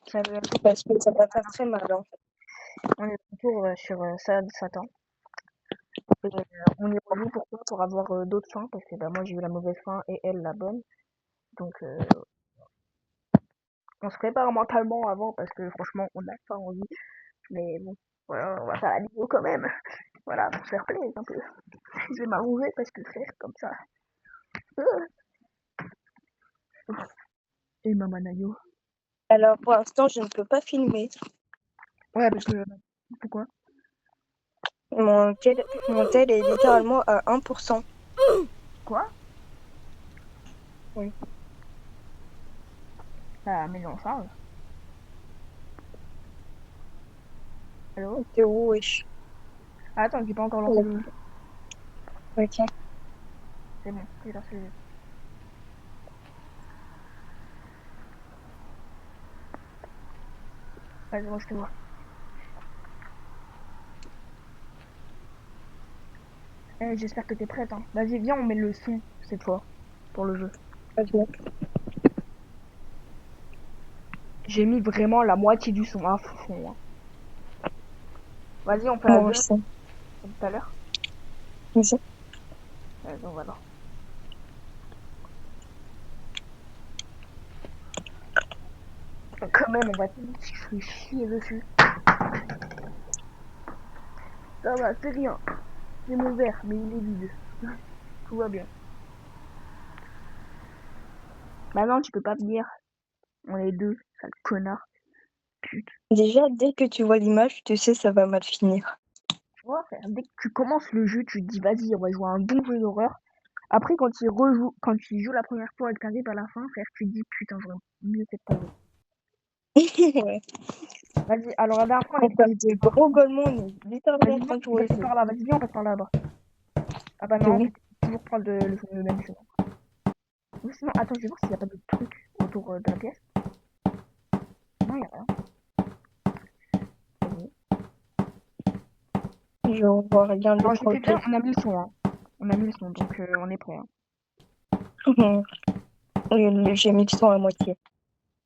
Ça veut dire Parce que ça va faire très mal, hein. qu'on est retour sur Satan. Et on y revient pourquoi? Pour avoir d'autres fins, parce que bah, moi j'ai eu la mauvaise fin et elle la bonne. Donc on se prépare mentalement avant parce que franchement on n'a pas envie. Mais bon, voilà, on va faire la vidéo quand même. Voilà, pour se faire plaisir un peu. Je vais m'arranger parce que frère, comme ça. Et Maman Nayo. Alors, pour l'instant, je ne peux pas filmer. Ouais, parce que. Pourquoi? Mon tel est littéralement à 1%. Quoi? Oui. Ah, mais on change. Allô? C'est où, wesh? Ah, attends, j'ai pas encore lancé Ouais. le jeu. Ok. C'est bon, j'ai lancé le jeu. Vas-y, moi je te vois. Eh, j'espère que t'es prête, hein. Vas-y, viens, on met le son cette fois pour le jeu. Vas-y. J'ai mis vraiment la moitié du son à fond, hein. Vas-y, on fait la Moi deuxième aussi. comme tout à l'heure. Vas-y. Donc voilà. Quand même, on va tout se chier dessus. Ça va, c'est rien. C'est mon verre, mais il est vide. Tout va bien. Maintenant, tu peux pas venir. On est deux, sale connard. Putain. Déjà, dès que tu vois l'image, tu sais ça va mal finir. Tu vois, frère, dès que tu commences le jeu, tu te dis, vas-y, on va jouer à un bon jeu d'horreur. Après, quand tu joues la première fois et que t'arrives à la fin, frère, tu te dis, putain, j'aurais mieux fait de pas jouer. Ouais. Vas-y, alors la dernière fois, on On était fait passé de par là. gros gueulements, on est littéralement Vas-y, en viens, train de on est jouer au passé jeu. par là. Vas-y, viens, on passe par là-bas. Ah bah C'est non, en où? fait, toujours prendre le même chemin. Ou sinon, attends, je vais voir s'il n'y a pas de trucs autour de la pièce. Non, il n'y a rien. Vas-y. Je vois rien Alors, d'autre j'ai fait bien, autour. on a mis le son, hein. On a mis le son, donc on est prêt, hein. J'ai mis le son à moitié.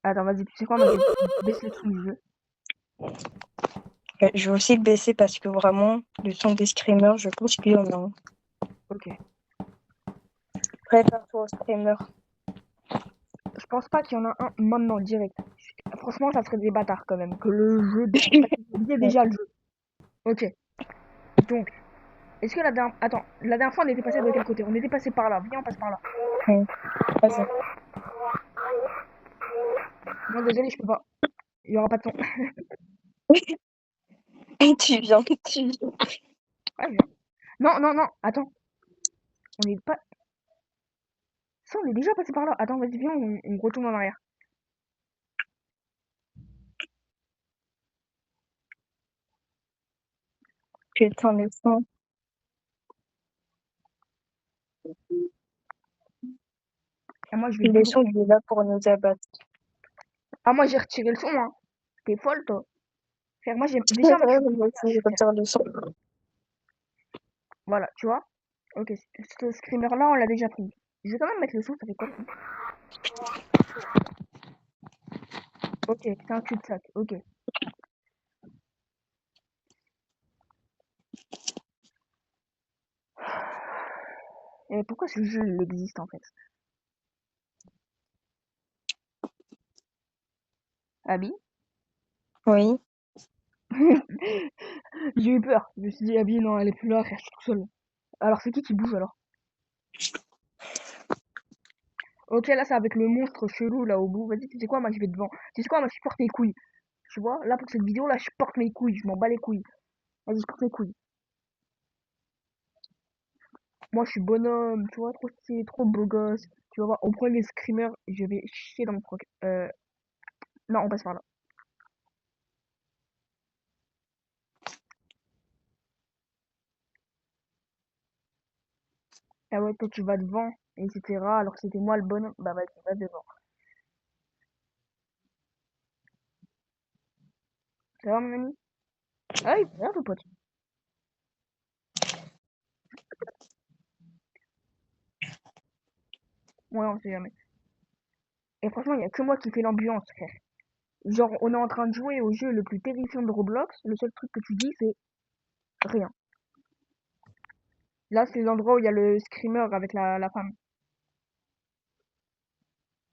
Attends, vas-y, tu sais quoi, moi, je vais baisser le son du jeu. Je vais aussi le baisser parce que vraiment, le son des screamers, je pense qu'il y en a un. Ok. Prépare-toi au screamer. Je pense pas qu'il y en a un maintenant, direct. Franchement, ça serait des bâtards quand même, que le jeu... Parce que j'ai oublié Ouais. déjà le jeu. Ok. Donc, est-ce que la dernière... Attends, la dernière fois, on était passé de quel côté? On était passé par là. Viens, on passe par là. Ouais. Vas-y. Non, désolé, je peux pas. Il y aura pas de son. Tu viens, tu viens. Ouais, je viens. Non, non, non, attends. On est pas... Ça, on est déjà passé par là. Attends, vas-y, viens, on retourne en arrière. Putain, le son. Et moi, je vais Le toujours... son, il est là pour nous abattre. Ah, moi, j'ai retiré le son, hein. T'es folle, toi. Frère, moi, j'ai... Déjà, moi, je suis... Moi aussi, je retire le son. Voilà, tu vois. Ok, ce screamer-là, on l'a déjà pris. Je vais quand même mettre le son, ça fait quoi? Ok, c'est un cul-de-sac. Ok. Et pourquoi ce jeu, il existe, en fait? Abby? Oui. J'ai eu peur. Je me suis dit, Abby, non, elle est plus là, frère, je suis tout seul. Alors, c'est qui bouge, alors? Ok, là, c'est avec le monstre chelou, là, au bout. Vas-y, tu sais quoi, moi, je vais devant. Tu sais quoi, moi, je porte mes couilles. Tu vois, là, pour cette vidéo, là, je porte mes couilles. Je m'en bats les couilles. Vas-y, je porte mes couilles. Moi, je suis bonhomme, tu vois, trop stylé, trop beau gosse. Tu vas voir, au premier screamer, je vais chier dans mon croc. Non, on passe par là. Ah ouais, toi, tu vas devant, etc. Alors que c'était moi le bonhomme. Bah, vas-y, va devant. Ça va, mon ami? Ah oui, regarde, ton pote. Ouais, on sait jamais. Et franchement, il y a que moi qui fais l'ambiance, frère. Genre, on est en train de jouer au jeu le plus terrifiant de Roblox. Le seul truc que tu dis, c'est rien. Là, c'est l'endroit où il y a le screamer avec la femme.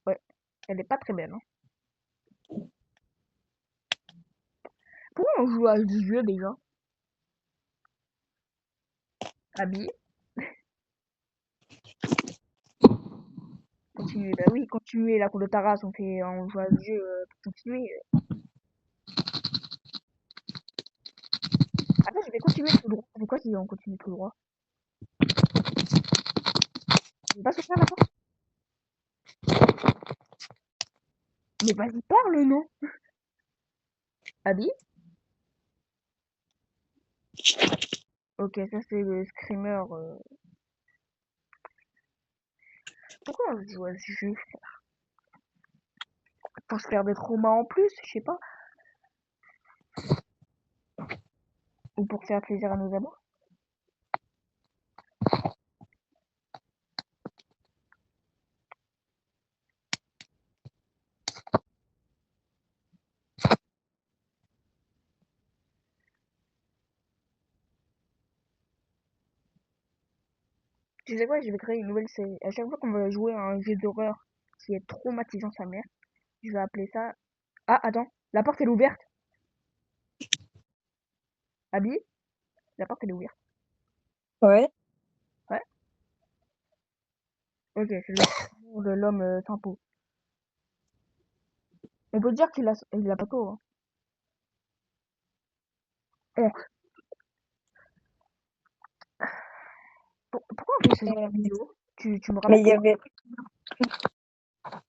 Ouais. Elle est pas très belle, hein. Pourquoi on joue à ce jeu déjà? Abby, continuez. Bah oui, continuez la cour de ta race. On joue à ce jeu pour continuer. Attends, je vais continuer tout droit. Pourquoi si on continue tout droit? Je vais pas s'ouvrir la porte. Mais vas-y, parle, non? Abby? Ok, ça c'est le screamer. Pourquoi on joue à ce jeu? Pour se faire des traumas en plus, je sais pas. Ou pour faire plaisir à nos amis. Tu sais quoi, je vais créer une nouvelle série. À chaque fois qu'on va jouer à un jeu d'horreur qui est traumatisant sa mère, je vais appeler ça. Ah, attends, la porte elle est ouverte. Abby, la porte elle est ouverte. Ouais. Ouais, ok, c'est le nom de l'homme sans peau. On peut dire qu'il a pas peau, hein. Donc, pourquoi on fait ce genre Euh, de vidéo? Tu me Mais rappelles il y pourquoi? avait.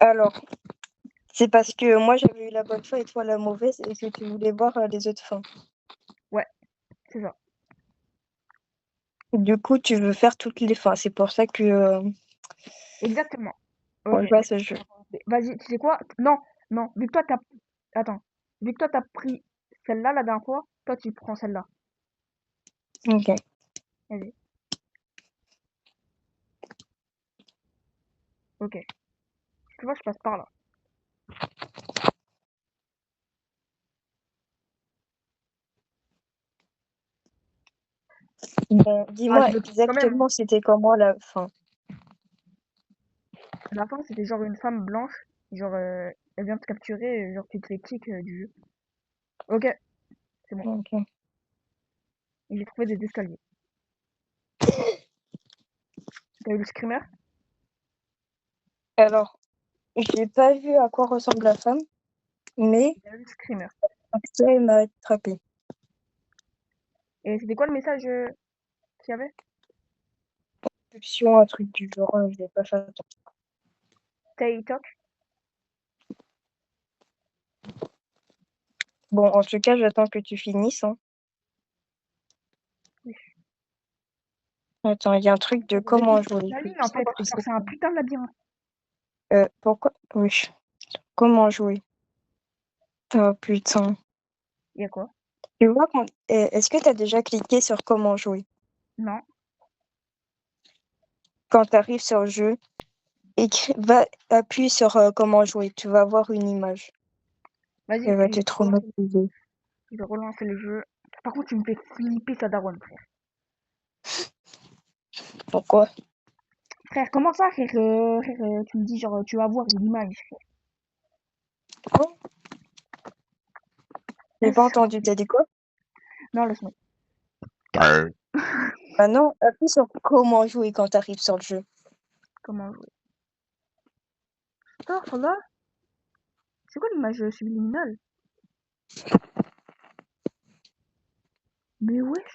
Alors, c'est parce que moi j'avais eu la bonne fin et toi la mauvaise et que tu voulais voir les autres fins. Ouais, c'est ça. Du coup, tu veux faire toutes les fins. C'est pour ça que Exactement. Ok, on joue à ce jeu. vas-y, tu sais quoi? Non, non, vu que toi t'as. Attends. Vu que toi t'as pris celle-là la dernière fois, toi tu prends celle-là. Ok. Vas-y. Ok. Tu vois, je passe par là. Bon, Ah, dis-moi je le trouve quand même. exactement c'était comment la fin. La fin, c'était genre une femme blanche. Genre, elle vient te capturer, genre tu te fais kick du jeu. Ok, c'est bon. Ok. J'ai trouvé des escaliers. T'as eu le screamer? Alors, j'ai pas vu à quoi ressemble la femme, mais T'as eu le screamer. ça, elle m'a attrapé. Et c'était quoi le message qu'il y avait? Un truc du genre, je l'ai pas fait. Stay talk? Bon, en tout cas, j'attends que tu finisses, hein. Oui. Attends, il y a un truc de comment jouer. La Il ligne faut en fait. savoir Genre, c'est c'est un quoi. putain de labyrinthe. Pourquoi? Oui. Comment jouer? Oh putain. Y a quoi? Tu vois est-ce que tu as déjà cliqué sur comment jouer? Non. Quand tu arrives sur le jeu, appuie sur comment jouer. Tu vas voir une image. Vas-y, Elle va te traumatiser. je vais relancer le jeu. Par contre, tu me fais flipper sa daronne, frère. Pourquoi? Frère, comment ça, frère, tu me dis, genre, tu vas voir une image, frère. Quoi? J'ai pas entendu. T'as dit quoi? Non, laisse-moi. Ah non, appuie sur comment jouer quand tu arrives sur le jeu. Comment jouer? Oh, là? C'est quoi l'image subliminale? Mais wesh.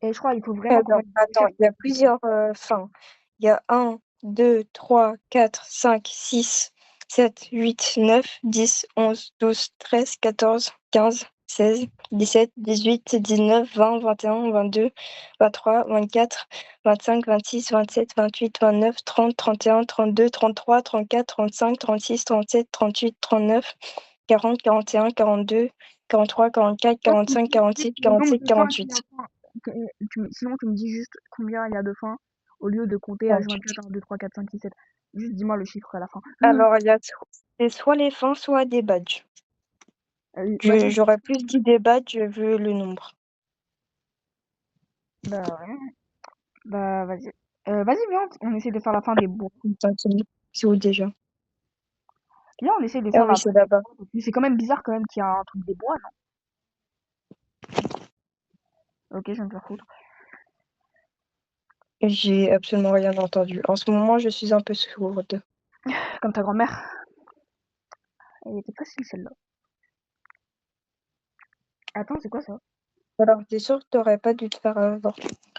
Et je crois qu'il faut vraiment qu'on Alors, fasse des attends, recherches. il y a plusieurs fins. Il y a Toi, tu me dis juste le nombre 47, de fins qu'il y 48. a. Sinon, tu me dis juste combien il y a de fins. au lieu de compter Ok. H24, 1, 2, 3, 4, 5, 6, 7. Juste dis-moi le chiffre à la fin. Alors, c'est soit les fins, soit des badges. Vas-y, J'aurais plus dit des badges vu le nombre. bah ouais. Bah vas-y. Vas-y, viens, on essaie de faire la fin des bois. Attends, c'est où déjà? Viens, on essaie de Ah faire oui, la fin c'est des là-bas. bois. Mais c'est quand même bizarre quand même qu'il y a un truc des bois, non? Ok, je vais me faire foutre. J'ai absolument rien entendu. En ce moment, je suis un peu sourde. Comme ta grand-mère. Elle était facile celle-là. Attends, c'est quoi ça? Alors, t'es sûr que t'aurais pas dû te faire avoir?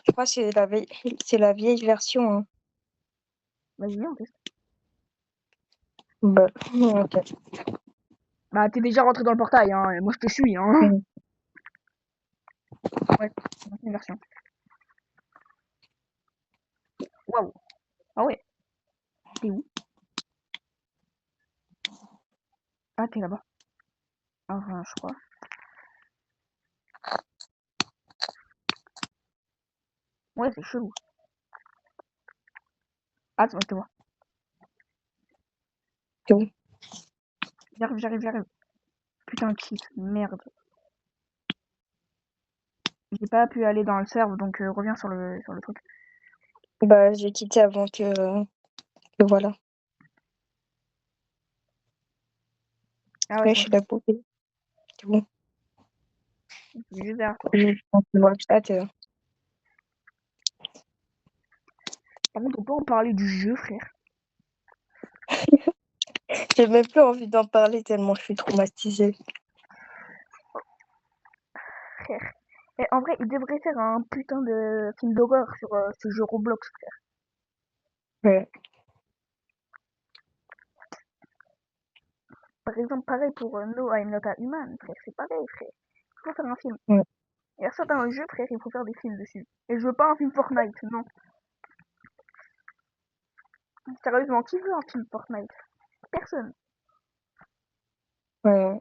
Je crois que c'est la vieille version, hein. Vas-y, viens, on teste. Bah, ok. Bah t'es déjà rentré dans le portail, hein, et moi je te suis, hein. Mm. Ouais, c'est une version. Waouh. Ah ouais, t'es où? Ah, t'es là-bas. Enfin, je crois. Ouais, c'est chelou. Ah, moi je te vois. C'est où? J'arrive. Putain, quitte, merde. J'ai pas pu aller dans le serve, donc reviens sur le truc. Bah, j'ai quitté avant que voilà. Ah ouais, Ouais, c'est je bon, suis là pour. C'est bon. je suis juste derrière toi. Ah, t'es là. Par contre, on peut en parler du jeu, frère. J'ai même plus envie d'en parler tellement je suis traumatisée. Frère. Et en vrai, il devrait faire un putain de film d'horreur sur ce jeu Roblox, frère. Ouais. Par exemple, pareil pour No, I'm Not a Human, frère. C'est pareil, frère. Il faut faire un film. Ouais. Il y a certains jeux, frère, il faut faire des films dessus. Et je veux pas un film Fortnite, non. Sérieusement, qui veut un film Fortnite? Personne. Ouais.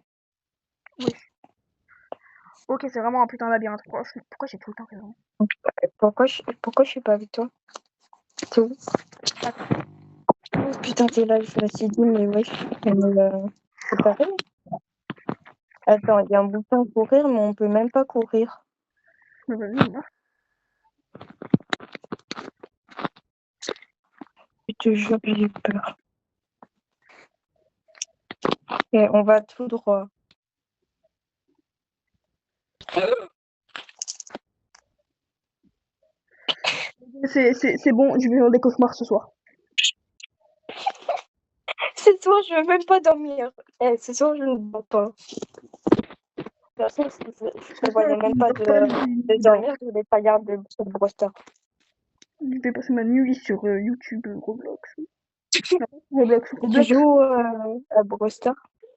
Wesh. Ok, c'est vraiment un putain de labyrinthe. Pourquoi j'ai tout le temps raison? Pourquoi je suis pas avec toi? C'est où? Attends. Oh, putain, t'es là, je me suis dit, mais wesh, c'est pareil. Attends, il y a un bouton courir, mais on peut même pas courir. Mais vas-y, là. Je te jure, j'ai eu peur. Et on va tout droit. C'est bon, je vais faire des cauchemars ce soir. Ce soir, je veux même pas dormir. Ce soir, je ne dors pas. De toute façon, je Ce ne soir, voyais je même ne pas dors pas, de dormir, je voulais pas regarder sur le Brostar. je vais passer ma nuit sur YouTube Roblox. Non, Roblox, Tu Roblox. joues à Brostar?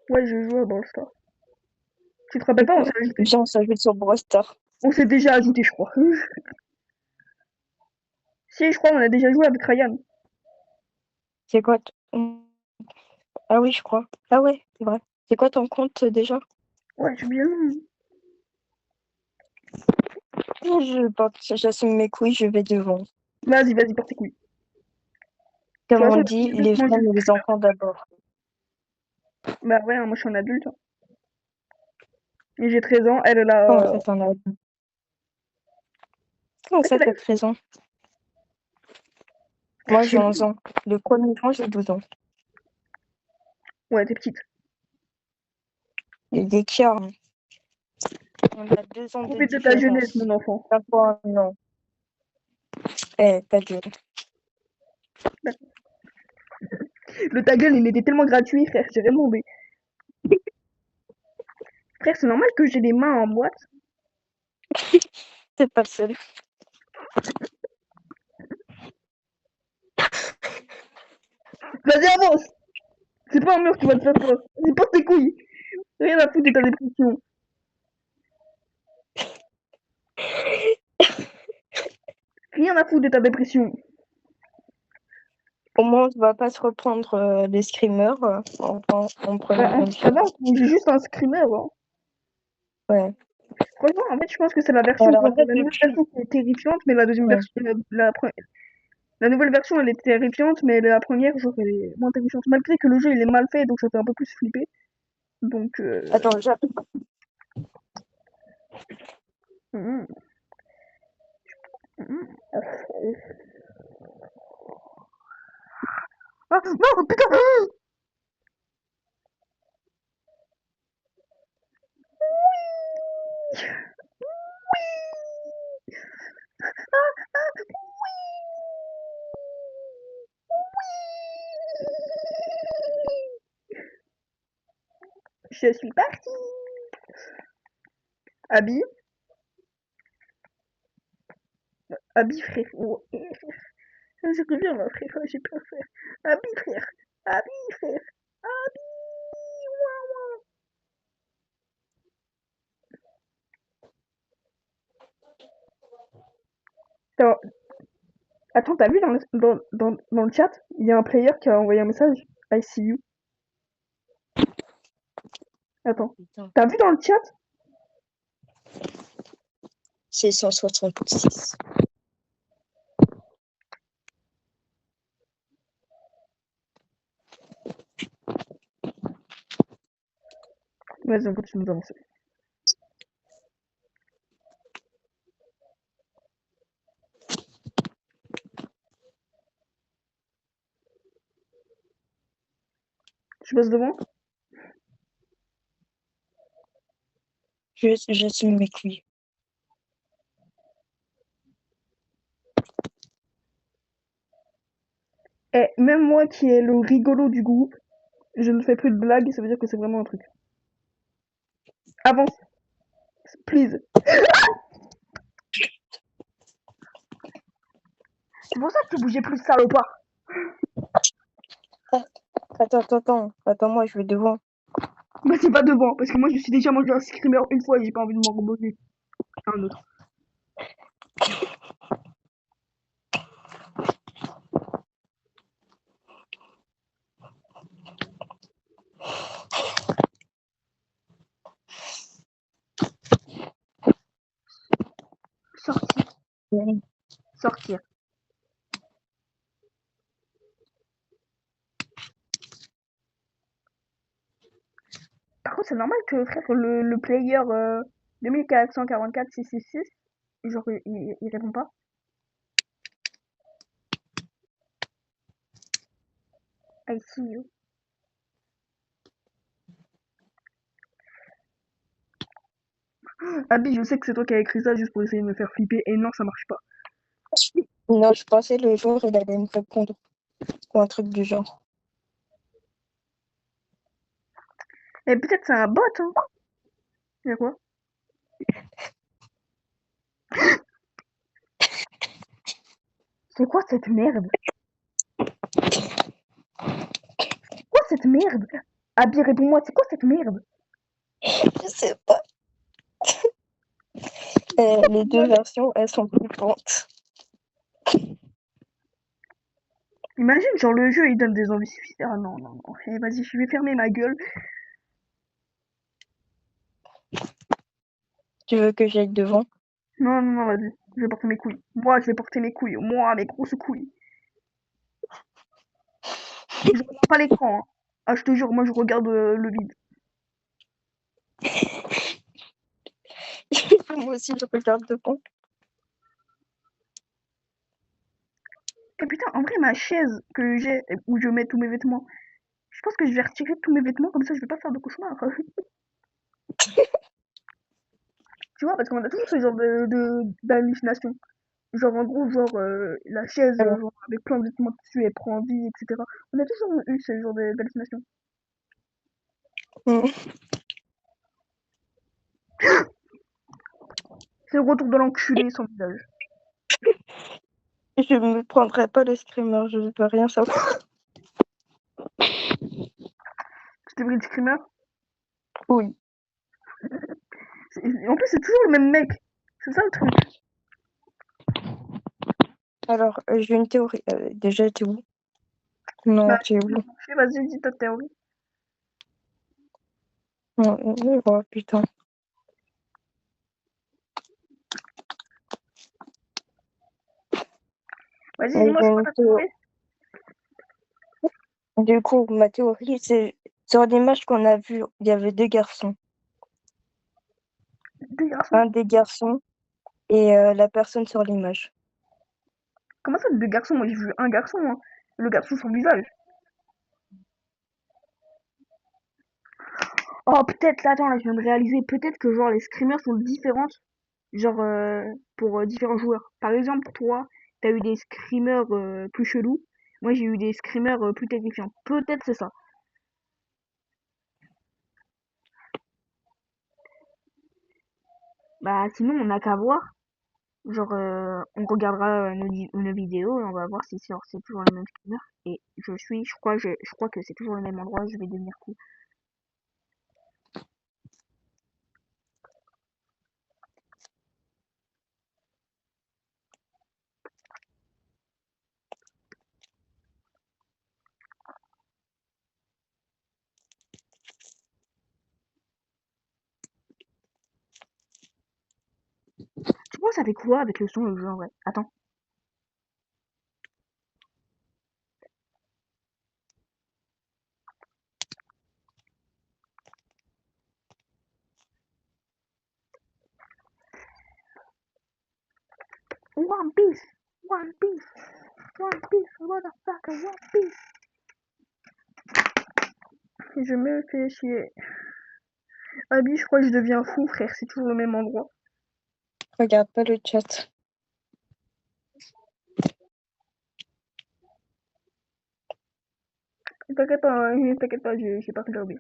Ouais, je joue à Brawl Stars. Tu te rappelles pas, on s'est ajouté. Viens, on s'ajoute sur Brostar. On s'est déjà ajouté, je crois. Si, je crois, on a déjà joué avec Ryan. C'est quoi Ah oui, je crois. Ah ouais, c'est vrai. C'est quoi ton compte déjà? Ouais, je suis bien. J'assume mes couilles, je vais devant. Vas-y, porte tes couilles. De Comme toute on façon, dit, les femmes et les enfants d'abord. bah ouais, hein, moi je suis un adulte. Hein. Et j'ai 13 ans, elle a. Comment ça, t'en as? Comment Ouais, ça, t'as 13 ans? Moi, j'ai c'est 11 ans. Le 1er juin, j'ai 12 ans. Ouais, t'es petite. Il y a des écarts, hein. On a 2 ans de Profite de ta jeunesse, différence. mon enfant. Pas quoi, non. Eh, ta gueule. Le ta gueule, il était tellement gratuit, frère, j'ai rien demandé. Frère, c'est normal que j'ai les mains en boîte. T'es pas le seul. Vas-y, avance. C'est pas un mur qui va te faire peur. Vas-y, porte tes couilles. Rien à foutre de ta dépression. Rien à foutre de ta dépression. Au moins, on va pas se reprendre les screamers en prenant une Ça fille. va, j'ai juste un screamer. Hein. Ouais. Franchement, en fait, je pense que c'est la version, Alors là, la nouvelle depuis. version qui est terrifiante, mais la deuxième Ouais. version, la première. La nouvelle version, elle est terrifiante, mais la première, genre, elle est moins terrifiante. Malgré que le jeu, il est mal fait, donc ça fait un peu plus flipper. Donc, Attends, j'appelle. mhm, mhm. Ah, non, putain! Je suis partie! Abby? Abby, frère. Oh, je reviens, là, frère. J'ai peur, frère. Abby, frère. Abby, frère. Abby! Attends, attends, t'as vu dans le chat, il y a un player qui a envoyé un message. I see you. Attends. Putain, T'as vu dans le chat? c'est 166. Vas-y, on continue d'avancer. Tu passes devant? J'assume mes couilles. Eh, même moi qui est le rigolo du groupe, je ne fais plus de blagues, ça veut dire que c'est vraiment un truc. Avance, please. C'est pour ça que tu bougeais plus, salopard. Attends, moi, je vais devant. Bah, c'est pas devant, parce que moi, je suis déjà mangé un screamer une fois et j'ai pas envie de m'en remanger un autre. Sortir, Oui. sortir. Par contre, c'est normal que, frère, le player 2444-666, genre, il répond pas. I see you. Abby, je sais que c'est toi qui as écrit ça juste pour essayer de me faire flipper, et non, ça marche pas. Non, je pensais le jour, il allait me répondre. Ou un truc du genre. Et peut-être c'est un bot, hein. Y'a quoi? C'est quoi cette merde? Quoi cette merde? Abby, réponds-moi, c'est quoi cette merde? Je sais pas. Les deux versions, elles sont flippantes. Imagine, genre le jeu il donne des envies suicidaires. Ah non, non, non. Eh, vas-y, je vais fermer ma gueule. Tu veux que j'aille devant? Non, non, non, vas-y. Je vais porter mes couilles. Moi, je vais porter mes couilles. Moi, mes grosses couilles. Je regarde pas l'écran, hein. Ah, je te jure, moi je regarde le vide. Moi aussi, je regarde devant. Et putain, en vrai, ma chaise que j'ai, où je mets tous mes vêtements, je pense que je vais retirer tous mes vêtements, comme ça je vais pas faire de cauchemar. Tu vois, parce qu'on a toujours ce genre d'hallucination. Genre, en gros, genre, la chaise, Alors, genre, avec plein de vêtements dessus, elle prend vie, etc. On a toujours eu ce genre d'hallucination. hmm, C'est le retour de l'enculé sans visage. je me prendrai pas le screamer, je ne peux rien savoir. Tu t'es pris le screamer? Oui. En plus, c'est toujours le même mec. C'est ça le truc. Alors, j'ai une théorie. Déjà, t'es où? Non, Bah, t'es où? vas-y, dis ta théorie. Non, oh, putain. Vas-y, Mais dis-moi, j'ai c'est quoi une ta théorie? Du coup, ma théorie, c'est sur l'image qu'on a vue, il y avait deux garçons. Deux garçons? Un des garçons et la personne sur l'image. Comment ça, deux garçons? Moi, j'ai vu un garçon, hein. Le garçon, son visage. Oh, peut-être, là, attends, là, je viens de réaliser, peut-être que, genre, les screamers sont différentes, genre, pour différents joueurs. Par exemple, toi, t'as eu des screamers plus chelous. Moi, j'ai eu des screamers plus terrifiants. Peut-être c'est ça. Bah, sinon, on n'a qu'à voir. Genre, on regardera nos vidéos et on va voir si c'est toujours le même screamer. Et je crois que c'est toujours le même endroit, je vais devenir fou. Tu vois, ça fait quoi avec le son, le jeu, en vrai? Attends. One Piece! One Piece! One Piece! Motherfucker! One Piece! Je me fais chier. Abby, je crois que je deviens fou, frère. C'est toujours le même endroit. Regarde pas le chat. T'inquiète pas, j'ai pas regardé.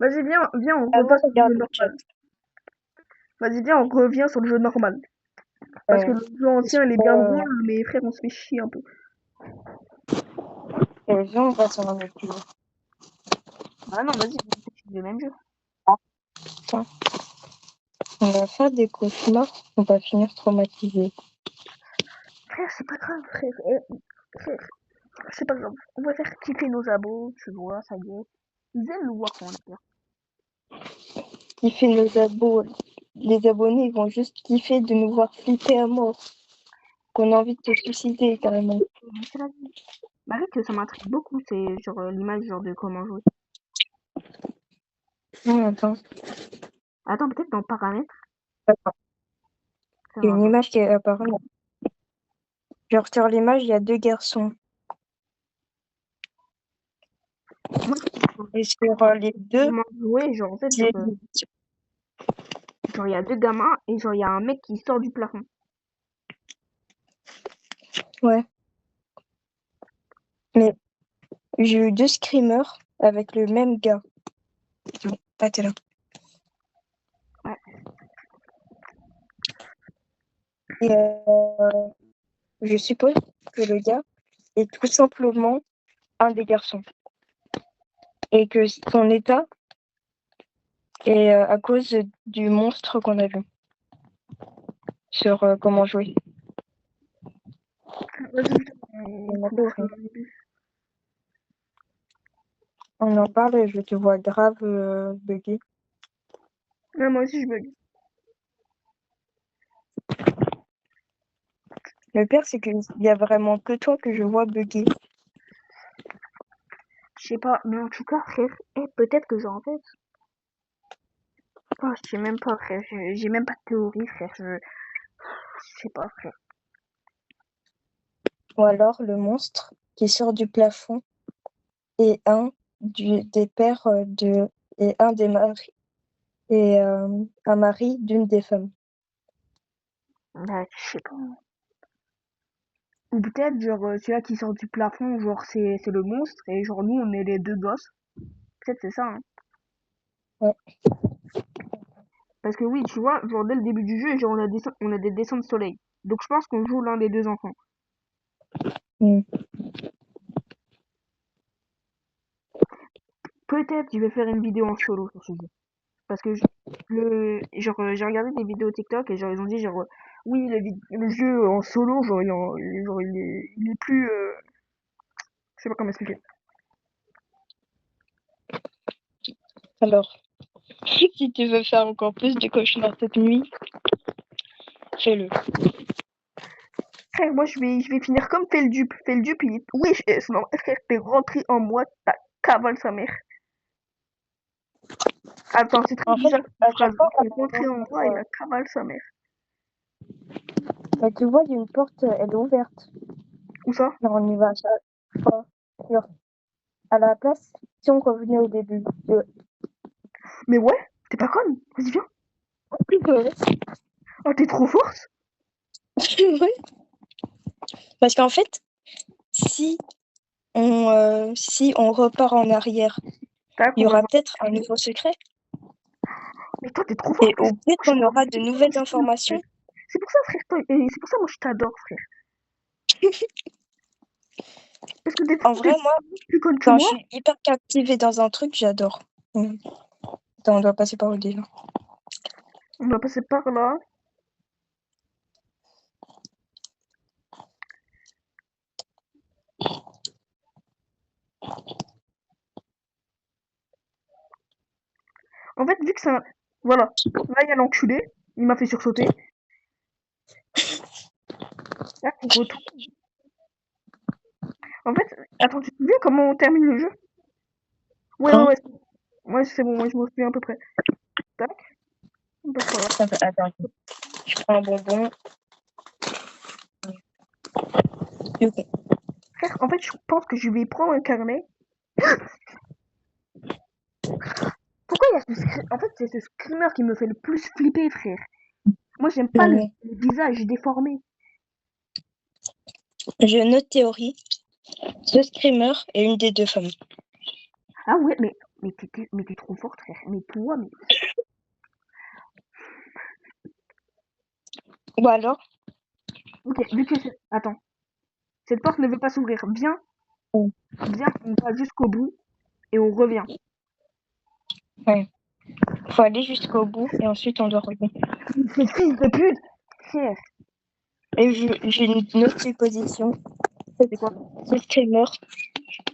Vas-y, viens, on revient Avant, sur le regarde jeu le chat. normal. Vas-y, viens, on revient sur le jeu normal. Parce que le jeu ancien, il est bien drôle, mais frère, on se fait chier un peu. Viens, on va sur un autre jeu. Ah non, vas-y, c'est le même jeu. Attends. On va faire des cauchemars, on va finir traumatisé. Frère, c'est pas grave, frère. Frère, c'est pas grave. On va faire kiffer nos abos, tu vois, ça y est. Ils aiment nous voir quand on a peur. Kiffer nos abos. Les abonnés, ils vont juste kiffer de nous voir flipper à mort. Qu'on a envie de se suicider, carrément. C'est la vie. Bah, que ça m'intrigue beaucoup, c'est genre l'image genre de comment jouer. Non, attends. Attends, peut-être dans paramètres, Attends. ça Il y a va une voir. image qui est apparue. Genre, sur l'image, il y a deux garçons. Moi, Et sur les deux, comment jouer, genre en fait, c'est... genre il y a deux gamins et genre il y a un mec qui sort du plafond. Ouais. Mais j'ai eu deux screamers avec le même gars. Ah, t'es là. Ouais. Et je suppose que le gars est tout simplement un des garçons. Et que son état est à cause du monstre qu'on a vu sur comment jouer. Vas-y, C'est ma commence théorie. au début. On en parle et je te vois grave bugger. Ouais, moi aussi je bug. Le pire, c'est qu'il y a vraiment que toi que je vois bugger. Je sais pas, mais en tout cas, frère, peut-être que genre en fait. Oh, je sais même pas, frère. J'ai même pas de théorie, frère. Je sais pas, frère. Ou alors le monstre qui sort du plafond est des pères et un des maris et un mari d'une des femmes. Bah, je sais pas. Ou peut-être, genre, celui-là qui sort du plafond, genre, c'est le monstre, et genre, nous, on est les deux gosses. Peut-être c'est ça, hein. Ouais. Parce que oui, tu vois, genre, dès le début du jeu, genre, on a des dessins de soleil. Donc, je pense qu'on joue l'un des deux enfants. Mm. Peut-être, je vais faire une vidéo en solo sur ce jeu. Parce que, genre, j'ai regardé des vidéos TikTok, et genre, ils ont dit, genre, oui, le jeu en solo, genre, il est plus, je sais pas comment expliquer. Alors, si tu veux faire encore plus de cauchemars cette nuit, fais-le. Frère, moi, je vais finir comme Feldup. Feldup, il est... Oui, non, frère, t'es rentré en moi, t'as cavale sa mère. Attends, c'est très En fait, bizarre à cette phrase. chaque fois, T'es rentré en moi, il a cavale sa mère. bah, tu vois, il y a une porte, elle est ouverte. Où ça? Genre, on y va à chaque fois. Genre, à la place, si on revenait au début. Mais ouais, t'es pas conne. Vas-y, viens. Ouais. Oh, t'es trop forte. Ouais. Parce qu'en fait, si si on repart en arrière, Tac, il y on va aura voir. peut-être un nouveau secret. Mais toi, t'es trop Et forte. au pire, Je on t'adore. aura de nouvelles informations. C'est pour ça, frère. Et c'est pour ça, moi, je t'adore, frère. Parce que des fois, En t'es vrai, moi, plus conne que quand je moi. suis hyper captivée dans un truc, j'adore. Attends, on doit passer par où déjà? On va passer par là. En fait, vu que c'est un... Voilà. Là, il y a l'enculé. Il m'a fait sursauter. Là, on retourne. En fait, attends, tu te souviens comment on termine le jeu? Ouais, ouais, Hein? ouais. Ouais, c'est bon, moi, je me souviens à peu près. Tac. On passe par là. Attends, je prends un bonbon. Ok. Frère, en fait, je pense que je vais prendre un carnet. Pourquoi il y a En fait, c'est ce screamer qui me fait le plus flipper, frère. Moi, j'aime pas le visage déformé. J'ai une autre théorie. Ce screamer est une des deux femmes. Ah ouais, mais t'es trop forte, frère. Mais toi, mais... Ou alors, Ok, vu que c'est... Attends. Cette porte ne veut pas s'ouvrir. Viens, viens, on va jusqu'au bout et on revient. ouais, faut aller jusqu'au bout et ensuite on doit revenir. C'est fils de pute, frère. Et j'ai une autre supposition. C'est quoi? Ce screamer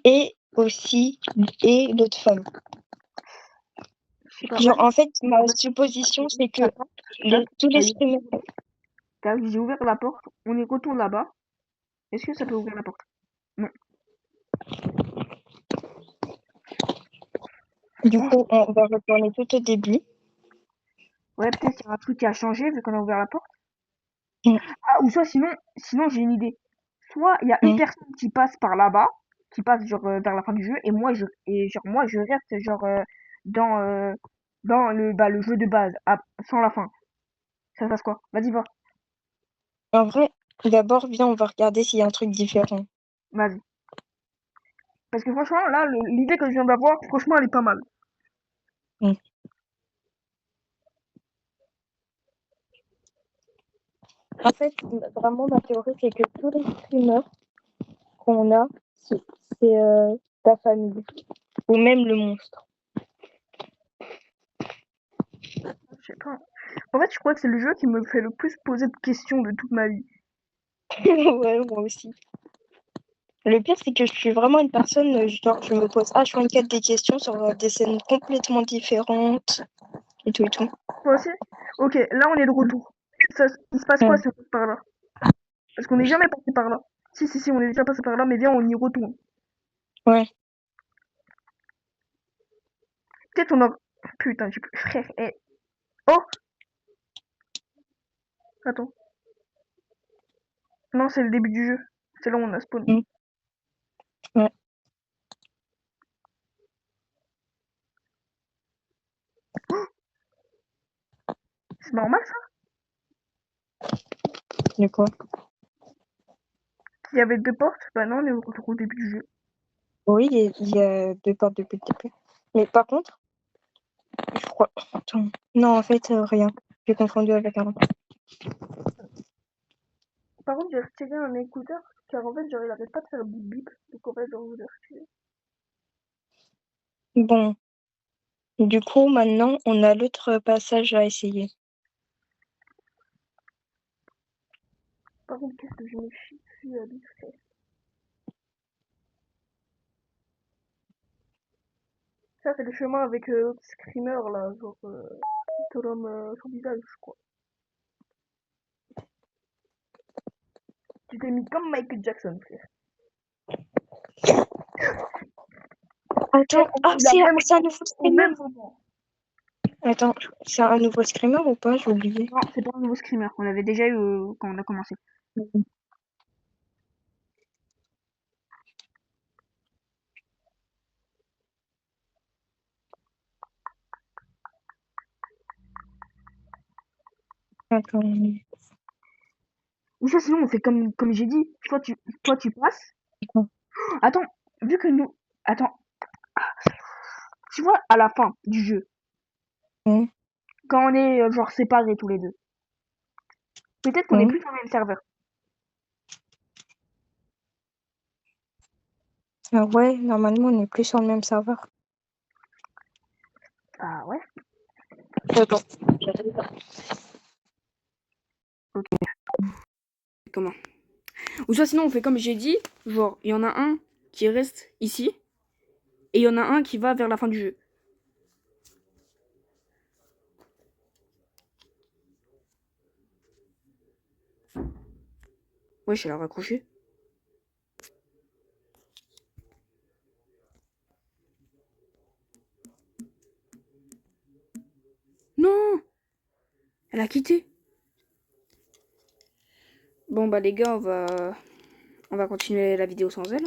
et aussi et l'autre femme. Je sais pas, Genre, vas-y. en fait, ma supposition, c'est que Attends, tac, tous les allez. screamers. Tac, j'ai ouvert la porte. On y retourne là-bas. Est-ce que ça peut ouvrir la porte? Non. Du coup, Franchement, on va retourner tout au début. ouais, peut-être qu'il y a un truc qui a changé vu qu'on a ouvert la porte. Mm, Ah, ou soit sinon j'ai une idée. Soit il y a une mm. personne qui passe par là-bas, qui passe genre vers la fin du jeu, et moi je reste genre dans dans le jeu de base, sans la fin. Ça se passe quoi? Vas-y, va. En vrai, d'abord, viens, on va regarder s'il y a un truc différent. Vas-y. Parce que franchement, là, l'idée que je viens d'avoir, franchement, elle est pas mal. Mm. En fait, vraiment, ma théorie, c'est que tous les screamers qu'on a, c'est ta famille. Ou même le monstre. Je sais pas. En fait, je crois que c'est le jeu qui me fait le plus poser de questions de toute ma vie. Ouais, moi aussi. Le pire, c'est que je suis vraiment une personne, genre, je me pose H24 des questions sur des scènes complètement différentes et tout et tout. Toi aussi? Ok, là, on est de retour. Il se passe quoi Ouais. si on passe par là? Parce qu'on n'est jamais passé par là. Si, si, si, on est déjà passé par là, mais viens, on y retourne. Ouais. Peut-être on a... Putain, j'ai plus... Frère, eh. Oh! Attends. Non, c'est le début du jeu. C'est là où on a spawn. Mm. Ouais. C'est normal, ça? De quoi? Il y avait deux portes? Bah non, on est au retour au début du jeu. Oui, il y a deux portes depuis le début. Mais par contre, je crois. Attends. Non, en fait, rien. J'ai confondu avec un autre. Par contre, j'ai retiré un écouteur, car en fait, genre, il arrête pas de faire bip bip. Donc en fait, genre, je l'ai retiré. Bon, du coup, maintenant, on a l'autre passage à essayer. Par contre, qu'est-ce que je me chie dessus à lui, frère. Ça, c'est le chemin avec l'autre screamer, là, genre, Tom, son visage, je crois. Tu t'es mis comme Michael Jackson, frère. Attends, ah, Il a même c'est un nouveau au streamer? même moment. Attends, c'est un nouveau streamer ou pas? J'ai oublié. Non, c'est pas un nouveau screamer. On l'avait déjà eu quand on a commencé. Attends. Ou ça, sinon, on fait comme j'ai dit. Toi, tu passes. Attends, vu que nous. Attends, tu vois, à la fin du jeu, Hum, quand on est genre séparés tous les deux, peut-être qu'on est hum. plus sur le même serveur. Ah ouais, normalement, on est plus sur le même serveur. Ah ouais? Attends. Ok. Comment? Ou soit sinon, on fait comme j'ai dit. Genre, il y en a un qui reste ici. Et il y en a un qui va vers la fin du jeu. Wesh, elle a raccroché. Non! Elle a quitté. Bon bah les gars, on va continuer la vidéo sans elle.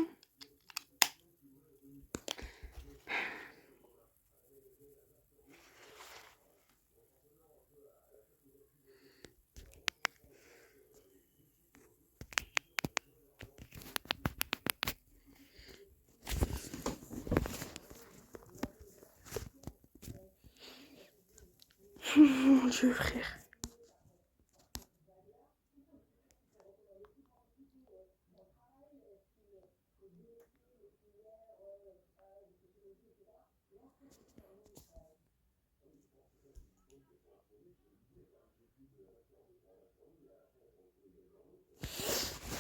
Mon Dieu, frère.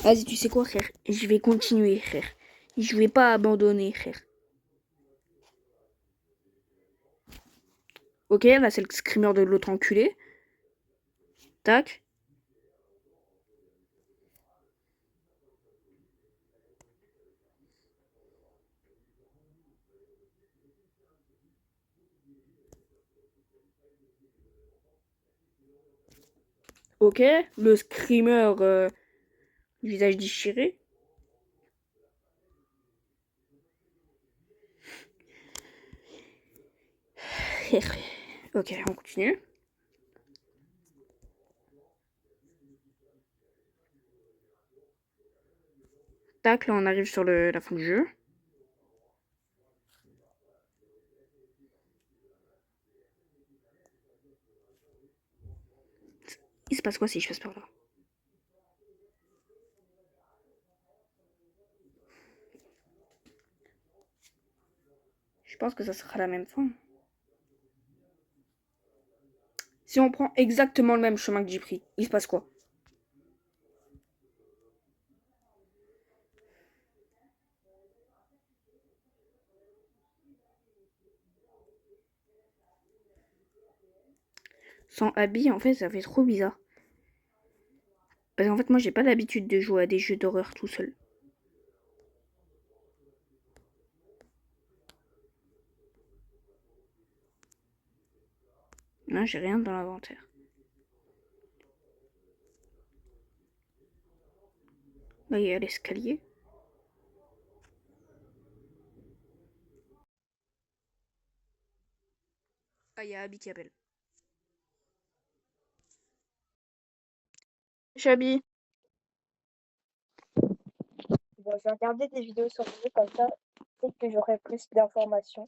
Vas-y, tu sais quoi, frère? Je vais continuer, frère. Je vais pas abandonner, frère. Ok, là c'est le screamer de l'autre enculé. Tac. Ok, le screamer visage déchiré. Ok, on continue. Tac, là on arrive sur la fin du jeu. Il se passe quoi si je passe par là? Je pense que ça sera la même fin. Si on prend exactement le même chemin que j'ai pris, il se passe quoi? Sans habit, en fait, ça fait trop bizarre. Parce qu'en fait, moi, j'ai pas l'habitude de jouer à des jeux d'horreur tout seul. Non, j'ai rien dans l'inventaire. Là, il y a l'escalier. Ah, il y a Abby qui appelle. Chabi. Bon, je vais regarder des vidéos sur le jeu comme ça, peut-être que j'aurai plus d'informations.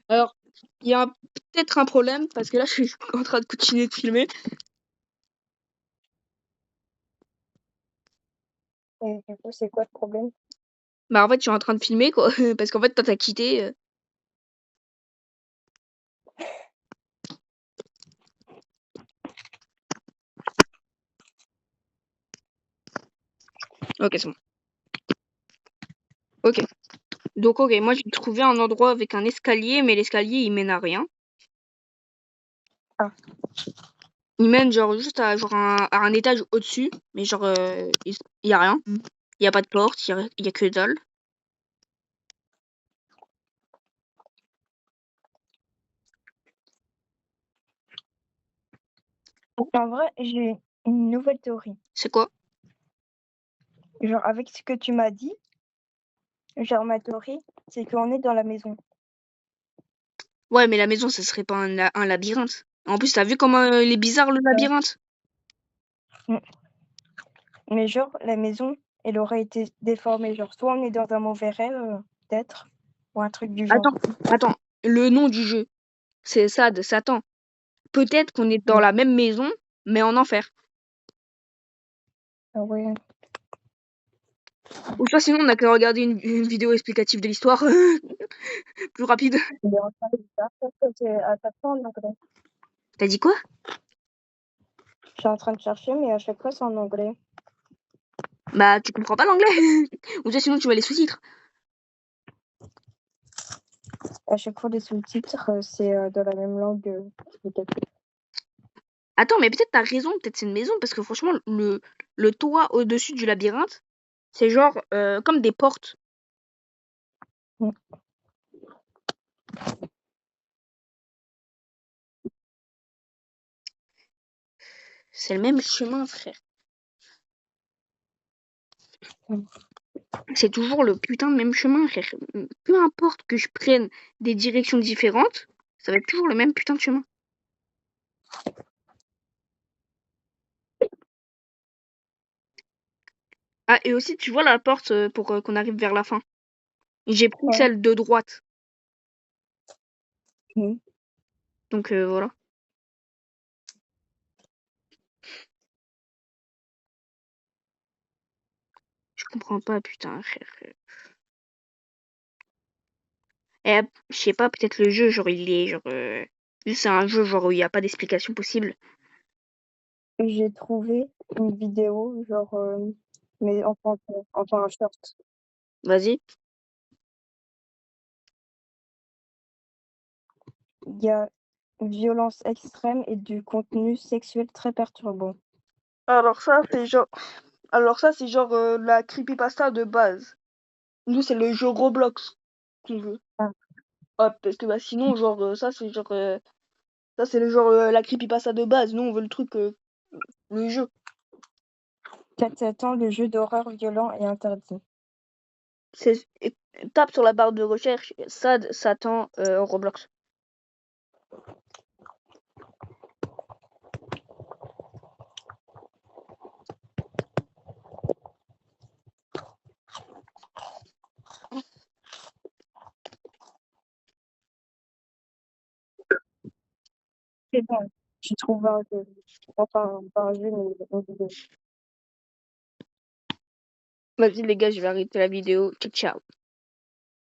Alors, il y a peut-être un problème parce que là, je suis en train de continuer de filmer. Et du coup, c'est quoi le problème? Bah, en fait, je suis en train de filmer, quoi. Parce qu'en fait, toi, t'as quitté. Ok, c'est bon. Ok. Donc, ok, moi, j'ai trouvé un endroit avec un escalier, mais l'escalier, il mène à rien. Ah. Ils mènent genre juste à, à un étage au-dessus, mais genre il y a rien. Il y a pas de porte, il y a que dalle. En vrai, j'ai une nouvelle théorie. C'est quoi? Genre, avec ce que tu m'as dit, genre, ma théorie, c'est qu'on est dans la maison. Ouais, mais la maison, ça serait pas un labyrinthe. En plus, t'as vu comment il est bizarre le labyrinthe? Mais genre, la maison, elle aurait été déformée. Genre, soit on est dans un mauvais rêve, peut-être, ou un truc du genre. Attends, le nom du jeu, c'est ça de Satan. Peut-être qu'on est dans la même maison, mais en enfer. Ah ouais. Ou soit sinon, on a qu'à regarder une vidéo explicative de l'histoire. Plus rapide. Il est en train de faire ça, c'est à chaque fois en anglais. T'as dit quoi? Je suis en train de chercher, mais à chaque fois, c'est en anglais. Bah, tu comprends pas l'anglais. Ou soit sinon, tu vois les sous-titres. À chaque fois, les sous-titres, c'est dans la même langue. Attends, mais peut-être t'as raison, peut-être c'est une maison, parce que franchement, le toit au-dessus du labyrinthe, c'est genre comme des portes. Mm. C'est le même chemin, frère. Mm. C'est toujours le putain de même chemin, frère. Peu importe que je prenne des directions différentes, ça va être toujours le même putain de chemin. Ah, et aussi, tu vois la porte pour qu'on arrive vers la fin. J'ai pris Ouais. celle de droite. Mm. Donc voilà. Je comprends pas, putain, frère. Eh, je sais pas, peut-être le jeu, genre, il est, genre... c'est un jeu, genre, où il n'y a pas d'explication possible. J'ai trouvé une vidéo, genre, mais en français, enfin un short. Vas-y. Il y a violence extrême et du contenu sexuel très perturbant. Alors ça, c'est genre... Alors ça, c'est genre la creepypasta de base. Nous, c'est le jeu Roblox qu'on veut. Ah. Hop, parce que bah, sinon, genre, ça, c'est genre... ça, c'est le genre la creepypasta de base. Nous, on veut le truc... le jeu. 4-7 ans, le jeu d'horreur violent est interdit. Tape sur la barre de recherche SAD Satan Roblox. C'est bon, j'ai trouvé un jeu. Enfin, pas un jeu, mais une vidéo. Vas-y les gars, je vais arrêter la vidéo. Ciao, ciao.